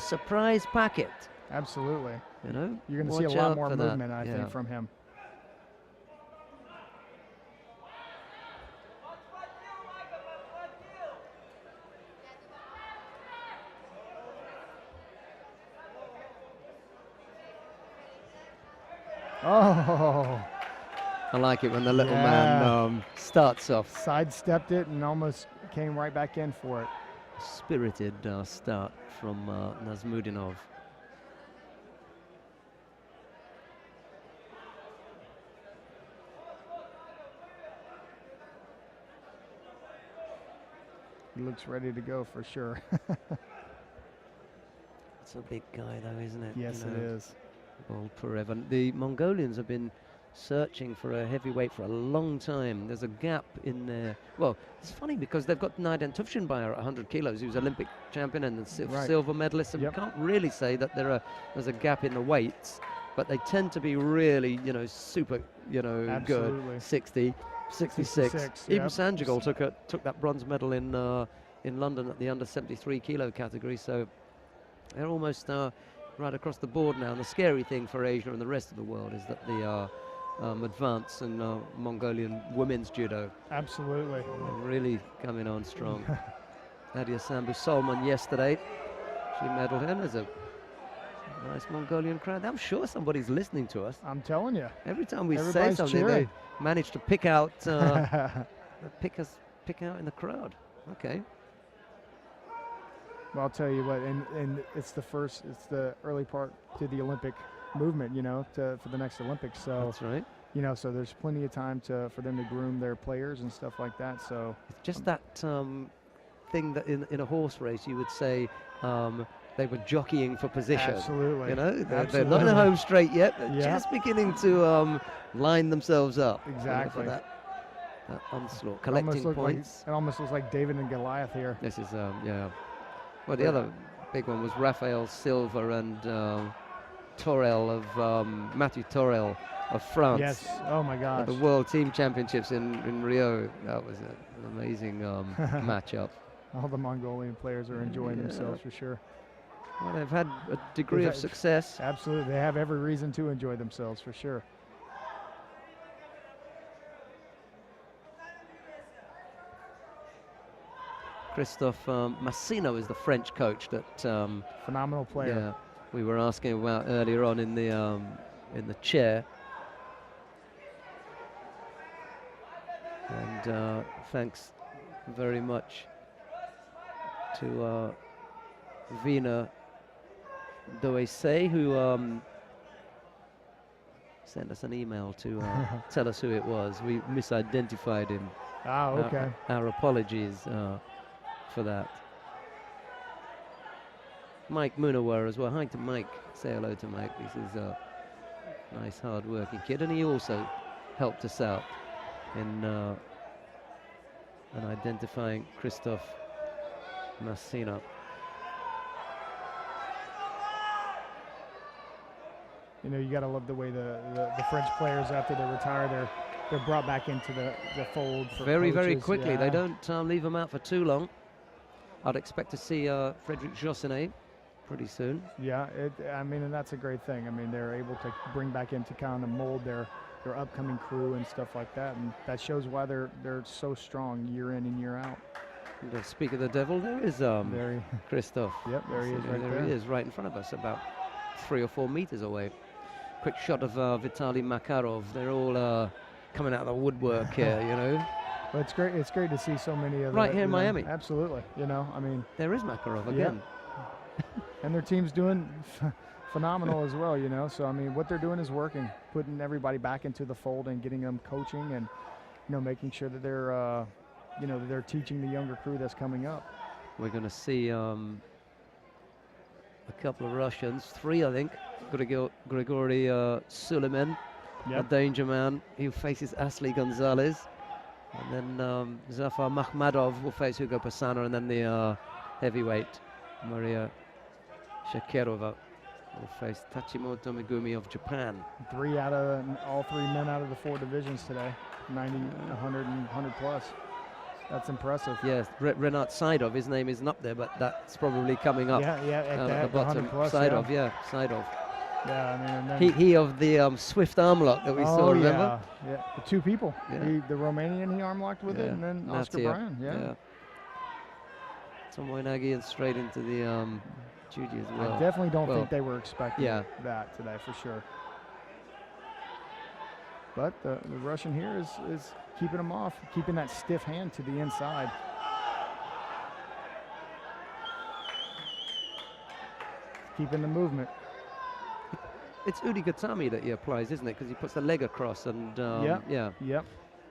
surprise packet. Absolutely. You know, you're going to see a lot more movement, I think, from him. Oh. I like it when the little man starts off. Sidestepped it and almost came right back in for it. Spirited start from Nazhmudinov. He looks ready to go for sure. It's a big guy though, isn't it? Yes, it is. Boldpurev. And the Mongolians have been searching for a heavyweight for a long time. There's a gap in there. Well, it's funny because they've got Naiden Tufshinbayer at 100 kilos, who's Olympic champion and silver medalist. And you can't really say that there's a gap in the weights, but they tend to be really, you know, super, you know, good. 60, 66. Even Sugarjargal took that bronze medal in London at the under 73 kilo category. So they're almost right across the board now. And the scary thing for Asia and the rest of the world is that the advance in Mongolian women's judo. Absolutely. They're really coming on strong. Nadia Sambu Solman yesterday, she medaled in. There's a nice Mongolian crowd. I'm sure somebody's listening to us. I'm telling you. Every time we say something, they manage to pick out, pick out in the crowd. Okay. Well, I'll tell you what, and it's the early part to the Olympic movement, you know, for the next Olympics. So that's right. You know, so there's plenty of time for them to groom their players and stuff like that. So it's just that thing that in a horse race you would say they were jockeying for position. Absolutely. You know, they're not at home straight yet. They're just beginning to line themselves up. Exactly. You know, for that onslaught, collecting points. It almost looks like David and Goliath here. This is yeah. Well, the other big one was Rafael Silva and Matthew Torel of France. Yes. Oh my gosh. At the World Team Championships in Rio. That was an amazing matchup. All the Mongolian players are enjoying themselves for sure. Well, they've had a degree of success. Absolutely. They have every reason to enjoy themselves for sure. Christophe Massino is the French coach that phenomenal player. Yeah, we were asking about earlier on in the chair. And thanks very much to Vina Doese, who sent us an email to tell us who it was. We misidentified him. Ah, okay. Our apologies for that. Mike Munawar as well. Hi to Mike. Say hello to Mike. This is a nice, hard-working kid, and he also helped us out in identifying Christophe Massino. You know, you got to love the way the French players, after they retire, they're brought back into the fold. For very, coaches. Very quickly. They don't leave them out for too long. I'd expect to see Frédéric Jossenet pretty soon. Yeah, I mean, and that's a great thing. I mean, they're able to bring back into kind of mold their upcoming crew and stuff like that, and that shows why they're so strong year in and year out. And speak of the devil, there is Christophe. Yep, there he is right there. There he is, right in front of us, about 3 or 4 meters away. Quick shot of Vitaly Makarov. They're all coming out of the woodwork here, you know. Well, it's great. It's great to see so many of right here in Miami. Absolutely. You know, I mean, there is Makarov again, and their team's doing phenomenal as well. You know, so I mean, what they're doing is working, putting everybody back into the fold and getting them coaching, and you know, making sure that they're, you know, they're teaching the younger crew that's coming up. We're going to see a couple of Russians, 3 I think. Grigory Suleiman, a danger man. He faces Asli Gonzalez. And then Zafar Makhmadov will face Hugo Pasana, and then the heavyweight Maria Shakerova will face Tachimoto Megumi of Japan. All three men out of the 4 divisions today, 90, 100, and 100 plus. That's impressive. Yes, Renat Sidov, his name isn't up there, but that's probably coming up. Yeah, at At that, the bottom. 100 plus, Sidov, yeah, Sidov. Yeah, I mean, and then He of the swift arm lock that we saw, remember? Yeah, the two people. Yeah. The Romanian he arm locked with it, and then Oscar Natia. Bryan. Yeah. Tomoe and straight into the Juji as well. I definitely don't think they were expecting Yeah. that today for sure. But the Russian here is keeping him off, keeping that stiff hand to the inside. Keeping the movement. It's Urigatami that he applies, isn't it? Because he puts the leg across and Yep.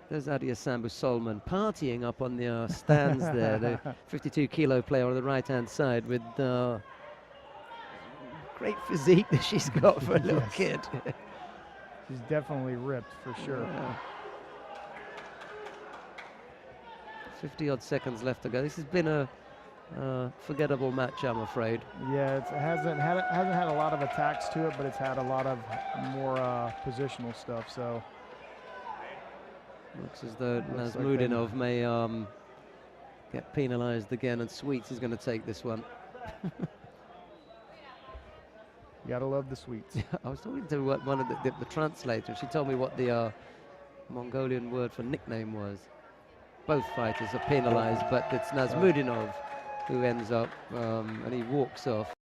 There's Adia Sambu Solomon partying up on the stands there. The 52-kilo player on the right-hand side with great physique that she's got for a little kid. She's definitely ripped for sure. Yeah. 50-odd seconds left to go. This has been a forgettable match, I'm afraid. Yeah, it hasn't had a lot of attacks to it, but it's had a lot of more positional stuff. So looks as though Nazhmudinov may get penalized again, and Sweets is going to take this one. You gotta love the Sweets. I was talking to one of the translator. She told me what the Mongolian word for nickname was. Both fighters are penalized, but it's Nazhmudinov who ends up and he walks off.